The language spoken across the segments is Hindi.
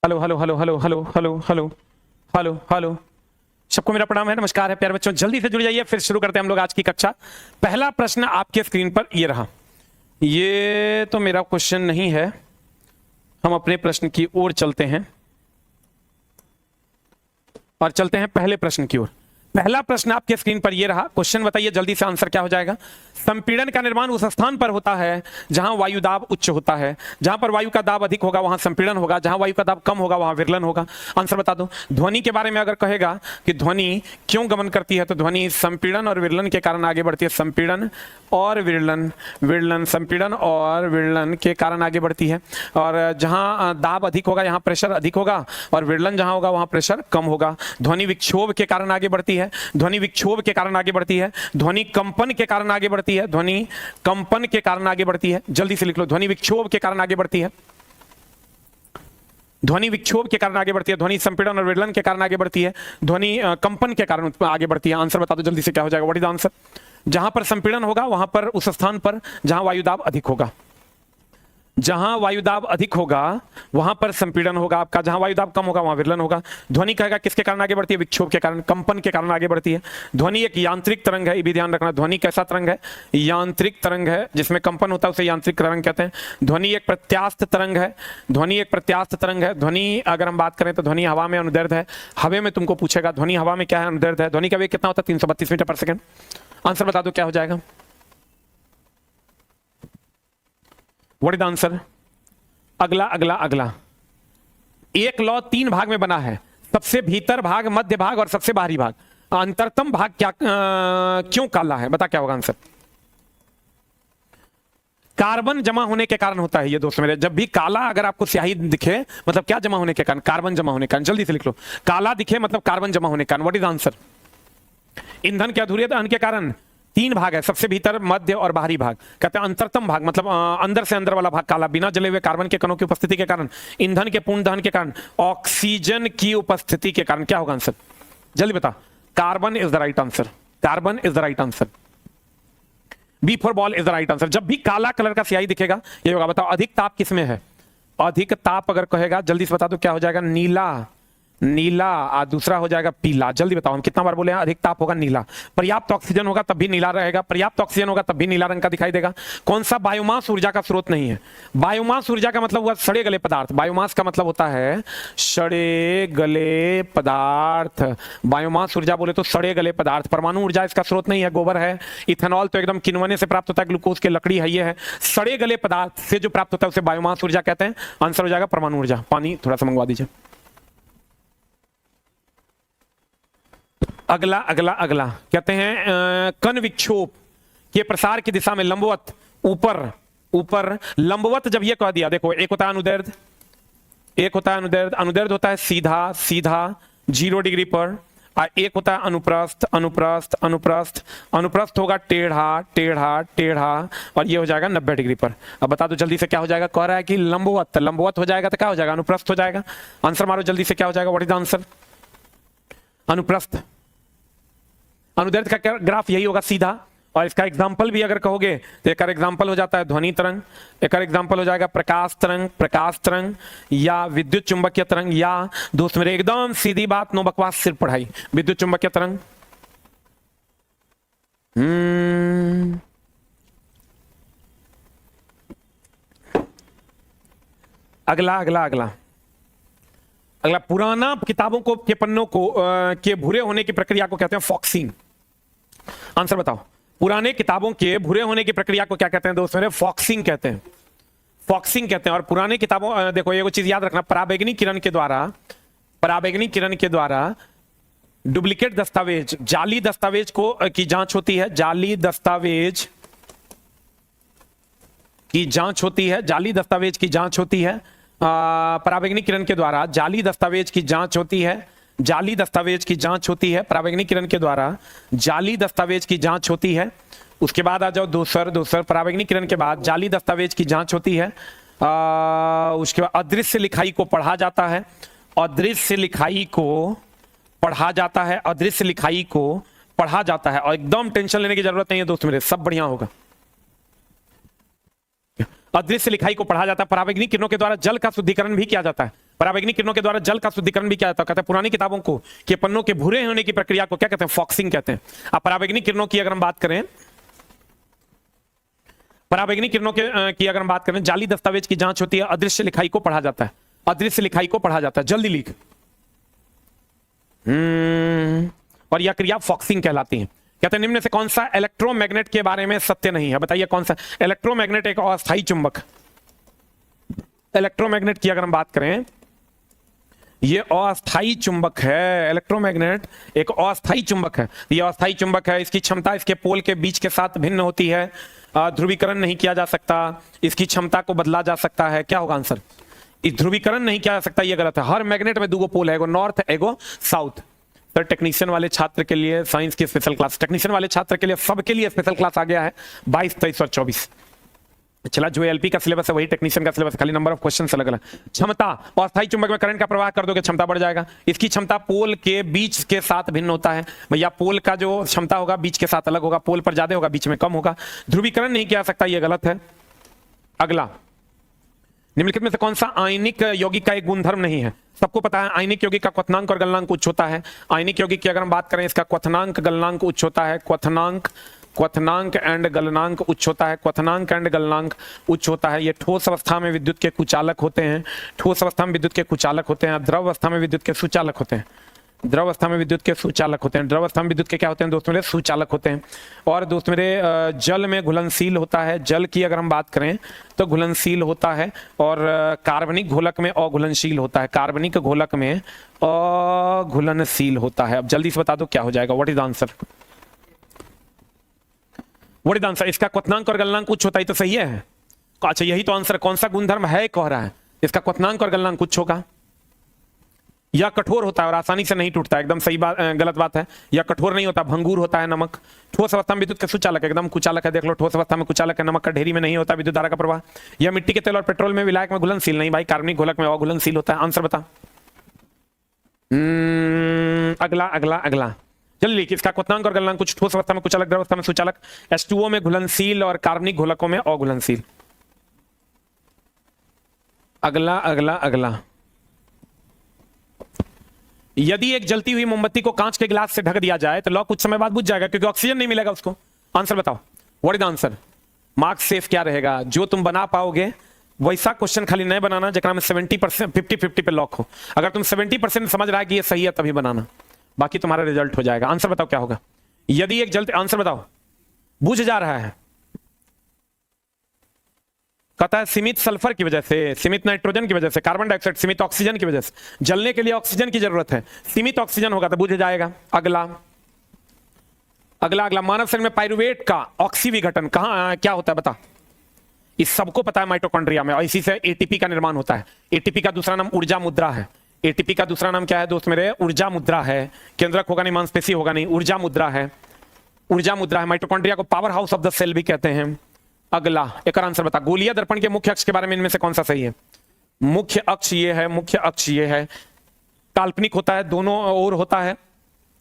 Hello hello hello hello hello hello hello hello hello. सबको मेरा प्रणाम है, नमस्कार है प्यारे बच्चों। जल्दी से जुड़ जाइए, फिर शुरू करते हैं हम लोग आज की कक्षा। पहला प्रश्न आपके स्क्रीन पर ये रहा। ये तो मेरा क्वेश्चन नहीं है, हम अपने प्रश्न की ओर चलते हैं और चलते हैं पहले प्रश्न की ओर। पहला प्रश्न आपके स्क्रीन पर यह रहा। क्वेश्चन बताइए जल्दी से, आंसर क्या हो जाएगा। संपीड़न का निर्माण उस स्थान पर होता है जहां वायु दाब उच्च होता है। जहां पर वायु का दाब अधिक होगा वहां संपीड़न होगा, जहां वायु का दाब कम होगा वहां विरलन होगा। आंसर बता दो। ध्वनि के बारे में अगर कहेगा कि ध्वनि क्यों गमन करती है, तो ध्वनि संपीड़न और विरलन के कारण आगे बढ़ती है। संपीड़न और विरलन, विरलन संपीड़न और विरलन के कारण आगे बढ़ती है। और जहां दाब अधिक होगा यहाँ प्रेशर अधिक होगा, और विरलन जहां होगा वहां प्रेशर कम होगा। ध्वनि विक्षोभ के कारण आगे बढ़ती है, ध्वनि विक्षोभ के कारण आगे बढ़ती है। ध्वनि कंपन के कारण आगे बढ़ती है, ध्वनि कंपन के कारण आगे बढ़ती है। जल्दी से लिख लो, ध्वनि विक्षोभ के कारण आगे बढ़ती है, ध्वनि विक्षोभ के कारण आगे बढ़ती है। ध्वनि संपीड़न और विरलन के कारण आगे बढ़ती है, ध्वनि कंपन के कारण आगे बढ़ती है। आंसर बता दो जल्दी से, क्या हो जाएगा, व्हाट इज द आंसर। जहां पर संपीड़न होगा वहां पर उस स्थान पर जहां वायुदाब अधिक होगा, जहां वायुदाब अधिक होगा वहां पर संपीड़न होगा आपका, जहां वायुदाब कम होगा वहां विरलन होगा। ध्वनि कहेगा किसके कारण आगे बढ़ती है, विक्षोभ के कारण, कंपन के कारण आगे बढ़ती है। ध्वनि एक यांत्रिक तरंग है, ये भी ध्यान रखना। ध्वनि कैसा तरंग है, यांत्रिक तरंग है। जिसमें कंपन होता है उसे यांत्रिक तरंग कहते हैं। ध्वनि एक प्रत्यास्थ तरंग है, ध्वनि एक प्रत्यास्थ तरंग है। ध्वनि अगर हम बात करें तो ध्वनि हवा में अनुदैर्ध्य है। हवा में तुमको पूछेगा ध्वनि हवा में क्या है, अनुदैर्ध्य है। ध्वनि का वेग कितना होता है, 332 मीटर पर सेकंड। आंसर बता दो क्या हो जाएगा, व्हाट इज द आंसर। अगला अगला अगला, एक लौ 3 भाग में बना है, सबसे भीतर भाग, मध्य भाग और सबसे बाहरी भाग। अंतरतम भाग क्या क्यों काला है, बता क्या होगा आंसर। कार्बन जमा होने के कारण होता है ये दोस्त मेरे। जब भी काला अगर आपको स्याही दिखे मतलब क्या जमा होने के कारण, कार्बन जमा होने के कारण। जल्दी से लिख लो, काला दिखे मतलब कार्बन जमा होने के कारण। What is answer. ईंधन की अधूरी दहन के कारण 3 भाग है, सबसे भीतर, मध्य और बाहरी भाग। कहते हैं अंतरतम भाग मतलब अंदर से अंदर वाला भाग काला, बिना जले हुए कार्बन के कणों की उपस्थिति के कारण, ईंधन के पूर्ण दहन के कारण, ऑक्सीजन की उपस्थिति के कारण। क्या होगा आंसर, जल्दी बता। Carbon is the right answer, carbon is the right answer. B for ball is the right answer. जब भी काला कलर का स्याही दिखेगा ये होगा। बताओ अधिक ताप किसमें है, अधिक ताप अगर कहेगा जल्दी से बता दो क्या हो जाएगा, नीला, नीला। और दूसरा हो जाएगा पीला। जल्दी बताओ, हम कितना बार बोले हैं, अधिक ताप होगा नीला। पर्याप्त ऑक्सीजन होगा तब भी नीला रहेगा, पर्याप्त ऑक्सीजन होगा तब भी नीला रंग का दिखाई देगा। कौन सा बायोमास ऊर्जा का स्रोत नहीं है। बायोमास ऊर्जा का मतलब हुआ सड़े गले पदार्थ। बायोमास का मतलब होता है सड़े गले पदार्थ। बायोमास ऊर्जा बोले तो सड़े गले पदार्थ। परमाणु ऊर्जा इसका स्रोत नहीं है, गोबर है। इथेनॉल तो एकदम किनवने से प्राप्त होता है, ग्लूकोज के लकड़ी है, ये है। सड़े गले पदार्थ से जो प्राप्त होता है उसे बायोमास ऊर्जा कहते हैं। आंसर हो जाएगा परमाणु ऊर्जा। पानी थोड़ा सा मंगवा दीजिए। अगला अगला अगला, कहते हैं कण विक्षोभ के प्रसार की दिशा में लंबवत, ऊपर ऊपर लंबवत। जब ये कह दिया, देखो एक होता है अनुदैर्ध्य, एक होता है अनुदैर्ध्य। अनुदैर्ध्य होता है सीधा सीधा 0 डिग्री पर, और एक होता है अनुप्रस्थ अनुप्रस्थ अनुप्रस्थ। अनुप्रस्थ होगा टेढ़ा टेढ़ा टेढ़ा, और ये हो जाएगा 90 डिग्री पर। अब बता दो जल्दी से क्या हो जाएगा। कह रहा है कि लंबवत, लंबवत हो जाएगा तो क्या हो जाएगा, अनुप्रस्थ हो जाएगा। आंसर मारो जल्दी से, क्या हो जाएगा, व्हाट इज द आंसर। अनुप्रस्थ। अनुदैर्ध्य का ग्राफ यही होगा सीधा। और इसका एग्जाम्पल भी अगर कहोगे तो एक एग्जाम्पल हो जाता है ध्वनि तरंग, एक एग्जाम्पल हो जाएगा प्रकाश तरंग, प्रकाश तरंग, या विद्युत चुंबकीय तरंग, या दोस्त मेरे एकदम सीधी बात, नो बकवास, सिर्फ पढ़ाई, विद्युत चुंबकीय तरंग। अगला अगला अगला अगला, पुराना किताबों को के पन्नों को के भूरे होने की प्रक्रिया को कहते हैं फॉक्सिंग। आंसर बताओ, पुराने किताबों के भूरे होने की प्रक्रिया को क्या कहते हैं दोस्त मेरे, फॉक्सिंग कहते हैं, फॉक्सिंग कहते हैं। और पुराने किताबों, देखो ये चीज याद रखना, पराबैंगनी किरण के द्वारा, पराबैंगनी किरण के द्वारा डुप्लीकेट दस्तावेज, जाली दस्तावेज को की जांच होती है, जाली दस्तावेज की जांच होती है, जाली दस्तावेज की जांच होती है। पराबैंगनी किरण के द्वारा जाली दस्तावेज की जांच होती है, जाली दस्तावेज की जांच होती है। पराबैंगनी किरण के द्वारा जाली दस्तावेज की जांच होती है। उसके बाद आ जाओ दोसर पराबैंगनी किरण के बाद जाली दस्तावेज की जांच होती है। उसके बाद अदृश्य लिखाई को पढ़ा जाता है, अदृश्य लिखाई को पढ़ा जाता है, अदृश्य लिखाई को पढ़ा जाता है। और एकदम टेंशन लेने की जरूरत नहीं है दोस्त मेरे, सब बढ़िया होगा। अदृश्य लिखाई को पढ़ा जाता है। परावैंगनिक किरणों के द्वारा जल का शुद्धिकरण भी किया जाता है। परावैंगनिक किरणों के द्वारा जल का शुद्धिकरण भी किया जाता है। कहते हैं पुरानी किताबों को के पन्नों के भूरे होने की प्रक्रिया को क्या कहते हैं? फॉक्सिंग कहते हैं। अब परावैंगनिक किरणों की अगर हम बात करें, परावैंगनिक किरणों की अगर हम बात करें, जाली दस्तावेज की जांच होती है, अदृश्य लिखाई को पढ़ा जाता है। अदृश्य लिखाई को पढ़ा जाता है। जल्दी लिख। और यह क्रिया फॉक्सिंग कहलाती है। कहते हैं निम्न से कौन सा इलेक्ट्रोमैग्नेट के बारे में सत्य नहीं है? बताइए कौन सा? इलेक्ट्रोमैग्नेट एक अस्थायी चुंबक। इलेक्ट्रोमैग्नेट की अगर हम बात करें, ये अस्थायी चुंबक है। इलेक्ट्रोमैग्नेट एक अस्थायी चुंबक है। ये अस्थायी चुंबक है। इसकी क्षमता इसके पोल के बीच के साथ भिन्न होती है। ध्रुवीकरण नहीं किया जा सकता। इसकी क्षमता को बदला जा सकता है। क्या होगा आंसर? इस ध्रुवीकरण नहीं किया जा सकता, ये गलत है। हर मैग्नेट में दो पोल है, एगो नॉर्थ एगो साउथ। सर टेक्नीशियन वाले छात्र के लिए साइंस की स्पेशल क्लास, टेक्नीशियन वाले छात्र के लिए सबके लिए स्पेशल क्लास आ गया है 22, 23 और 24। चला, जो एलपी का सिलेबस है वही टेक्नीशियन का सिलेबस, खाली नंबर ऑफ क्वेश्चन अलग अलग। क्षमता, और अस्थायी चुंबक में करंट का प्रवाह कर दोगे क्षमता बढ़ जाएगा। इसकी क्षमता पोल के बीच के साथ भिन्न होता है। भैया पोल का जो क्षमता होगा बीच के साथ अलग होगा, पोल पर ज्यादा होगा, बीच में कम होगा। ध्रुवीकरण नहीं किया सकता, यह गलत है। अगला, निम्नलिखित में से कौन सा आयनिक यौगिक का एक गुणधर्म नहीं है? सबको पता है आयनिक यौगिक का क्वथनांक और गलनांक उच्च होता है। आयनिक यौगिक की अगर हम बात करें, इसका क्वथनांक गलनांक उच्च होता है। क्वथनांक एंड गलनांक उच्च होता है। क्वथनांक एंड गलनांक उच्च होता है। ये ठोस अवस्था में विद्युत के कुचालक होते हैं। ठोस अवस्था में विद्युत के कुचालक होते हैं। द्रव अवस्था में विद्युत के सुचालक होते हैं। द्रव अवस्था में विद्युत के सुचालक होते हैं। द्रव अवस्था में विद्युत के क्या होते हैं दोस्त मेरे? सुचालक होते हैं। और दोस्त मेरे जल में घुलनशील होता है। जल की अगर हम बात करें तो घुलनशील होता है। और कार्बनिक घोलक में अघुलनशील होता है। कार्बनिक घोलक में अघुलनशील होता है। अब जल्दी से बता दो क्या हो जाएगा? What is answer? What is answer? इसका क्वथनांक और गलनांक उच्च होता है तो सही है। अच्छा, यही तो आंसर। कौन सा गुणधर्म है कह रहा है? इसका क्वथनांक और गलनांक उच्च होगा। या कठोर होता है और आसानी से नहीं टूटता, एकदम सही बात, गलत बात है। या कठोर नहीं होता, भंगूर होता है नमक। ठोस अवस्था में विद्युत के सुचालक, एकदम कुचालक है। देख लो, ठोस अवस्था में कुचालक है। नमक का ढेरी में नहीं होता विद्युत धारा का प्रवाह। या मिट्टी के तेल और पेट्रोल में विलायक में घुलनशील नहीं भाई, कार्बनिक घोलक में अघुलनशील होता है। आंसर बता। अगला अगला अगला जल्दी लिखिए। इसका क्वथनांक और गलनांक कुछ। ठोस अवस्था में कुचालक, द्रव अवस्था में सुचालक, H2O में घुलनशील और कार्बनिक घोलकों में अघुलनशील। अगला अगला अगला, यदि एक जलती हुई मोमबत्ती को कांच के गिलास से ढक दिया जाए तो लौ कुछ समय बाद बुझ जाएगा क्योंकि ऑक्सीजन नहीं मिलेगा उसको। आंसर बताओ, what is answer? Marks safe क्या रहेगा? जो तुम बना पाओगे वैसा क्वेश्चन खाली नहीं बनाना जगह में 70% 50-50 पे लॉक हो। अगर तुम 70% समझ रहा है कि ये सही है तभी बनाना, बाकी तुम्हारा रिजल्ट हो जाएगा। आंसर बताओ क्या होगा? यदि एक जलते, आंसर बताओ। बुझ जा रहा है, कहता है सीमित सल्फर की वजह से, सीमित नाइट्रोजन की वजह से, कार्बन डाइऑक्साइड, सीमित ऑक्सीजन की वजह से। जलने के लिए ऑक्सीजन की जरूरत है, सीमित ऑक्सीजन होगा तो बुझ जाएगा। अगला अगला अगला, मानव शरीर में पाइरुवेट का ऑक्सी विघटन कहां क्या होता है बता? इस सबको पता है, माइटोकॉन्ड्रिया में, और इसी से एटीपी का निर्माण होता है। एटीपी का दूसरा नाम ऊर्जा मुद्रा है। एटीपी का दूसरा नाम क्या है दोस्त मेरे? ऊर्जा मुद्रा है। केंद्रक होगा नहीं, मांसपेशी होगा नहीं, ऊर्जा मुद्रा है। ऊर्जा मुद्रा है। माइटोकॉन्ड्रिया को power house of the cell भी कहते हैं। अगला, एक आंसर बता। गोलीय दर्पण के मुख्य अक्ष के बारे में इनमें से कौन सा सही है? मुख्य अक्ष ये है, मुख्य अक्ष ये है। काल्पनिक होता है, दोनों ओर होता है,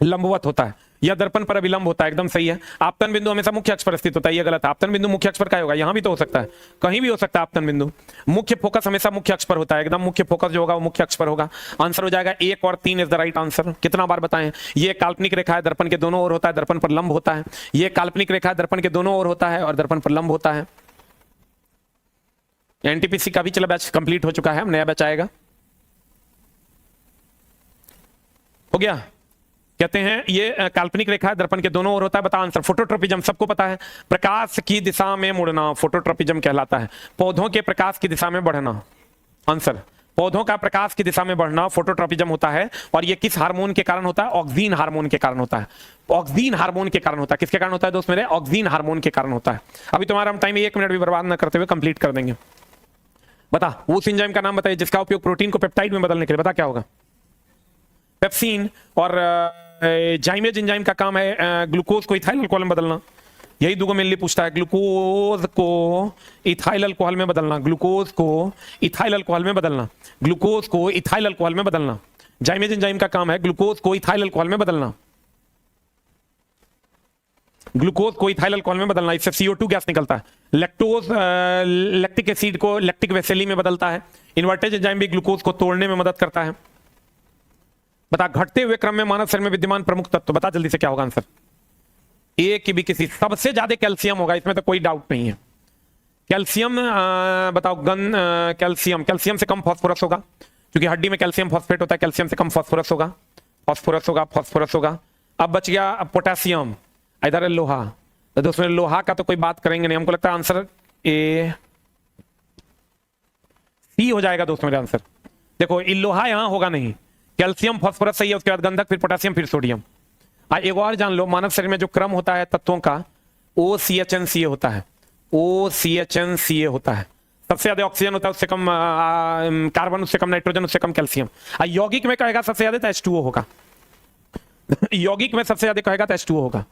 लंबवत होता है। यह दर्पण पर अभिलंब होता है, एकदम सही है। आपतन बिंदु हमेशा मुख्य अक्ष पर स्थित होता है, यह गलत है। आपतन बिंदु मुख्य अक्ष पर क्या होगा? यहां भी तो हो सकता है, कहीं भी हो सकता है आपतन बिंदु। मुख्य फोकस हमेशा मुख्य अक्ष पर होता है, एकदम मुख्य फोकस जो होगा वो मुख्य अक्ष पर होगा। आंसर हो जाएगा 1 और 3 इज द राइट आंसर। कितना बार बताएं? ये काल्पनिक रेखा है, दर्पण के दोनों ओर होता है, दर्पण पर लंब होता है। ये काल्पनिक रेखा है, दर्पण के दोनों ओर होता है और दर्पण पर लंब होता है। एनटीपीसी का भी चला बैच कंप्लीट हो चुका है, अब नया बैच आएगा। हो गया? कहते हैं ये काल्पनिक रेखा है, दर्पण के दोनों ओर होता है। बता आंसर। फोटोट्रोपिज्म सबको पता है, प्रकाश की दिशा में मुड़ना फोटोट्रोपिज्म कहलाता है। पौधों के प्रकाश की दिशा में बढ़ना, आंसर। पौधों का प्रकाश की दिशा में बढ़ना फोटोट्रोपिज्म होता है। और ये किस हार्मोन के कारण होता है? ऑक्सीन हार्मोन के कारण होता है। ऑक्सीन हार्मोन के कारण होता है। किसके कारण होता है दोस्त मेरे? ऑक्सीन हार्मोन के कारण होता है। अभी तुम्हारा हम टाइम 1 मिनट भी बर्बाद न करते हुए कंप्लीट कर देंगे। बता, उस एंजाइम का नाम बताइए जिसका उपयोग प्रोटीन को पेप्टाइड में बदलने के लिए। बता क्या होगा? पेप्सिन। और जाइमेज एंजाइम का काम है ग्लूकोज को इथाइल अल्कोहल में बदलना। यही दुगो मेनली पूछता है, ग्लूकोज को इथाइल अल्कोहल में बदलना, ग्लूकोज को इथाइल अल्कोहल में बदलना, ग्लूकोज को इथाइल अल्कोहल में बदलना। जाइमेज एंजाइम का काम है ग्लूकोज को इथाइल अल्कोहल में बदलना। ग्लूकोज को इथाइल अल्कोहल में बदलना, इससे CO2 गैस निकलता है। लैक्टोज लैक्टिक एसिड को लैक्टिक वेसेली में बदलता है। इन्वर्टेज एंजाइम भी ग्लूकोज को तोड़ने में मदद करता है। बता घटते हुए क्रम में मानव शरीर में विद्यमान प्रमुख तत्व, बता जल्दी से क्या होगा आंसर। ए की भी किसी, सबसे ज्यादा कैल्शियम होगा, इसमें तो कोई डाउट नहीं है। कैल्शियम बताओ कैल्शियम, कैल्शियम से कम फास्फोरस होगा, क्योंकि हड्डी में कैल्शियम फॉस्फेट होता है, कैल्शियम से कम फास्फोरस होगा, फास्फोरस होगा, फास्फोरस होगा। अब बच गया पोटेशियम, इधर है लोहा। तो दोस्तों लोहा का तो कोई बात करेंगे नहीं, हमको लगता है आंसर ए सी हो जाएगा दोस्तों मेरा आंसर। देखो लोहा यहां होगा नहीं, कैल्शियम फास्फोरस सही है, उसके बाद गंधक, फिर पोटेशियम, फिर सोडियम। एक और जान लो, मानव शरीर में जो क्रम होता है तत्वों का OCHNCA होता है, OCHNCA होता है। सबसे ज्यादा ऑक्सीजन होता है, उससे कम कार्बन, उससे कम नाइट्रोजन, उससे कम कैल्शियम। यौगिक में कहेगा सबसे ज्यादा तो H2O होगा। यौगिक में सबसे ज्यादा कहेगा तो H2O होगा।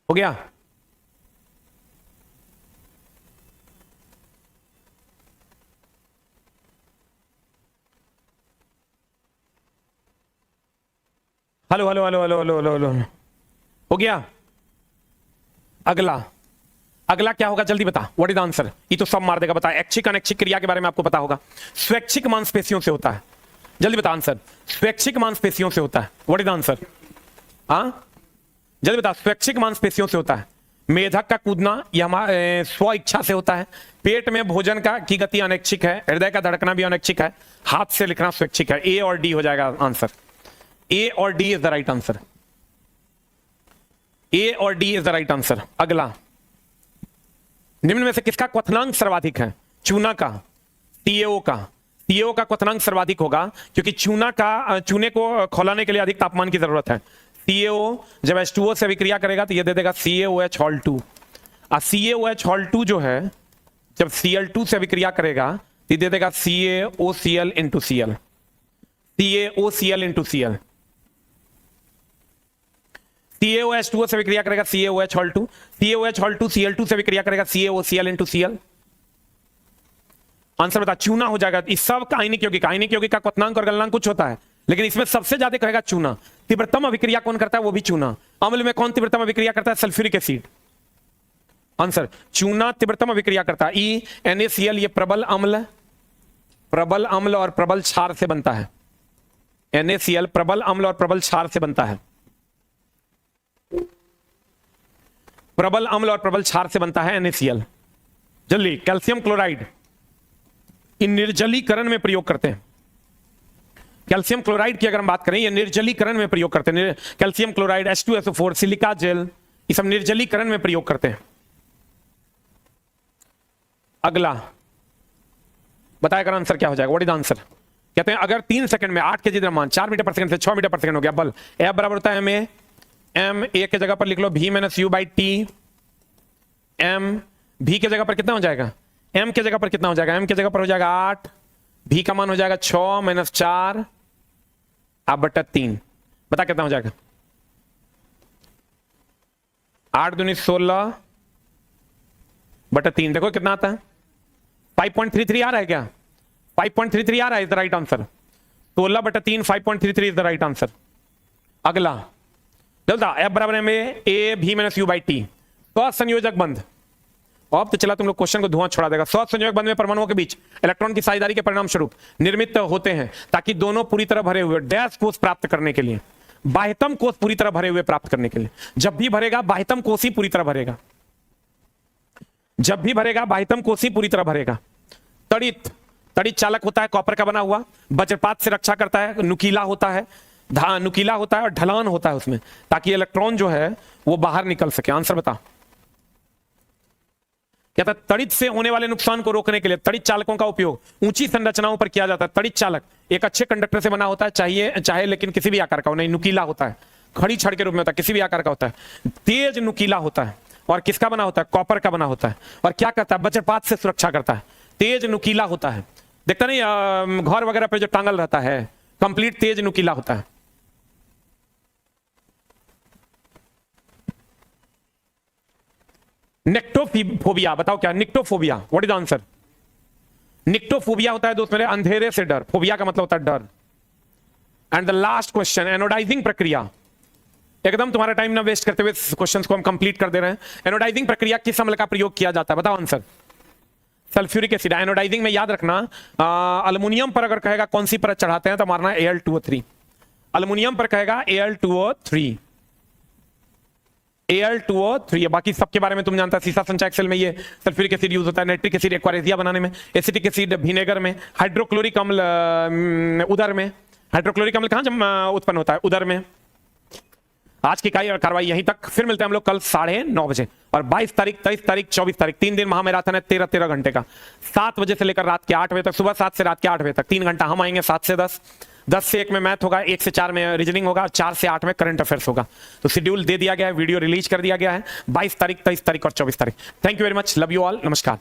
हो गया? Hello hello hello hello hello hello hello, हो गया? अगला अगला क्या होगा जल्दी बता, व्हाट इज आंसर। ये तो सब मार देगा, बता। ऐच्छिक अनैच्छिक क्रिया के बारे में आपको पता होगा। स्वैच्छिक मांसपेशियों से होता है, जल्दी बता आंसर। स्वैच्छिक मांसपेशियों से होता है, व्हाट इज आंसर। हाँ जल्दी बता, स्वैच्छिक मांसपेशियों से होता है। मेधक का कूदना यह हमारे स्व इच्छा से होता है। पेट में भोजन का की गति अनैच्छिक है। हृदय का धड़कना भी अनैच्छिक है। हाथ से लिखना स्वैच्छिक है। ए और डी हो जाएगा आंसर। ए और D is the right answer. A और D is the right answer. अगला, निम्न में से किसका क्वथनांक सर्वाधिक है। चूना का, TAO का। TAO का क्वथनांक सर्वाधिक होगा, क्योंकि चूने को खौलाने के लिए अधिक तापमान की जरूरत है। TAO जब H2O से अभिक्रिया करेगा तो ये दे देगा CaOH Hol 2। CaOH Hol 2 जो है, जब Cl2 से अभिक्रिया करेगा तो दे देगा CaOCl into Cl। CaOCl into Cl। CaOH2O से विक्रिया करेगा CaOH Hol 2। CaOH Hol 2 Cl2 से विक्रिया करेगा CaOCl इंटू Cl। आंसर बता, चूना हो जाएगा। इस सब का आयनिक यौगिक का क्वथनांक और गलनांक कुछ होता है, लेकिन इसमें सबसे ज्यादा कहेगा चूना। तीव्रतम अभिक्रिया कौन करता है, वो भी चूना। अम्ल में कौन तीव्रतम अभिक्रिया करता है, सल्फ्यूरिक एसिड। आंसर चूना तीव्रतम अभिक्रिया करता है। NaCl ये प्रबल अम्ल और प्रबल क्षार से बनता है। NaCl प्रबल अम्ल और प्रबल क्षार से बनता है। प्रबल अम्ल और प्रबल क्षार से बनता है NaCl। जल्दी, कैल्शियम क्लोराइड इन निर्जलीकरण में प्रयोग करते हैं। कैल्शियम क्लोराइड की अगर हम बात करें, ये निर्जलीकरण में प्रयोग करते हैं। Calcium chloride, H2SO4, silica gel, ये सब निर्जलीकरण में प्रयोग करते हैं। अगला बताया कर आंसर क्या हो जाएगा, व्हाट इज आंसर। कहते हैं अगर 3 सेकंड में 8 kg द्रव्यमान 4 मीटर पर सेकंड से 6 मीटर पर सेकंड हो गया, बल F बराबर होता है में M, A के जगह पर लिख लो V-U/T। M V के जगह पर कितना हो जाएगा, M के जगह पर कितना हो जाएगा, M के जगह पर हो जाएगा 8, V का मान हो जाएगा 6 - 4 बटा 3। बता कितना हो जाएगा। 8 दूनी 16 बटा 3। देखो कितना आता है, 5.33 आ रहा है क्या, 5.33 आ रहा है इज द राइट आंसर। 16 बटा 3 5.33 इज द राइट आंसर। अगला जल्दा, F बराबर है में A V-U/T। संयोजक बंध। अब तो चला तुम लोग क्वेश्चन को धुआं छोड़ा देगा। संयोजक बंध में परमाणुओं के बीच इलेक्ट्रॉन की साझेदारी के परिणाम स्वरूप निर्मित होते हैं, ताकि दोनों पूरी तरह भरे हुए डैश कोष प्राप्त करने के लिए, बाह्यतम कोष पूरी तरह भरे हुए प्राप्त करने के लिए। जब भी भरेगा बाह्यतम कोष ही पूरी तरह भरेगा। जब भी भरेगा बाह्यतम कोष ही पूरी तरह भरेगा। तड़ित चालक होता है, कॉपर का बना हुआ, वज्रपात से रक्षा करता है, नुकीला होता है और ढलान होता है उसमें, ताकि इलेक्ट्रॉन जो है वो बाहर निकल सके। आंसर बता। कहता है तड़ित से होने वाले नुकसान को रोकने के लिए तड़ित चालकों का उपयोग ऊंची संरचनाओं पर किया जाता है। तड़ित चालक एक अच्छे कंडक्टर से बना होता है, चाहे लेकिन किसी भी आकार का हो, नहीं नुकीला होता है, खड़ी छड़ के रूप में होता है, किसी भी आकार का होता है, तेज नुकीला होता है। और किसका बना होता है, कॉपर का बना होता है। और क्या करता है, वज्रपात से सुरक्षा करता है, तेज नुकीला होता है। देखता नहीं घर वगैरह पे जो टांगल रहता है, कंप्लीट तेज नुकीला होता है। निक्टोफोबिया, बताओ क्या nyctophobia, what is answer. Nyctophobia होता है दोस्त मेरे अंधेरे से डर। फोबिया का मतलब होता है डर। And the last question, anodising प्रक्रिया। एकदम तुम्हारा टाइम ना वेस्ट करते हुए क्वेश्चंस को हम कंप्लीट कर दे रहे हैं। एनोडाइजिंग प्रक्रिया किस अम्ल का प्रयोग किया जाता है, बताओ आंसर। Sulphuric acid. एनोडाइजिंग में याद रखना, अल्युमिनियम पर अगर कहेगा कौन सी परत चढ़ाते हैं तो मारना Al2O3। अल्युमिनियम पर कहेगा Al2O3, Al2O3। बाकी सबके बारे में तुम जानता है, सीसा संचयक सेल में ये सल्फ्यूरिक एसिड यूज होता है, नाइट्रिक एसिड एक्वारेजिया बनाने में, एसिटिक एसिड विनेगर में, हाइड्रोक्लोरिक अम्ल उदर में। हाइड्रोक्लोरिक अम्ल कहां उत्पन्न होता है, उदर में। आज की कार्रवाई यहीं तक, फिर मिलते हैं हम लोग कल 9:30 बजे। और 22 तारीख, 23 तारीख, 24 तारीख 3 दिन महामैराथन है, 13 घंटे का। 7 बजे से लेकर रात के 8 बजे तक, सुबह 7 से रात के 8 बजे तक 3 घंटा हम आएंगे। 7 से 10, 10 से 1 में मैथ होगा, 1 से 4 में रीजनिंग होगा, 4 से 8 में करंट अफेयर्स होगा। तो शेड्यूल दे दिया गया है, वीडियो रिलीज कर दिया गया है 22 तारीख, 23 तारीख और 24 तारीख। Thank you very much, love you all, नमस्कार।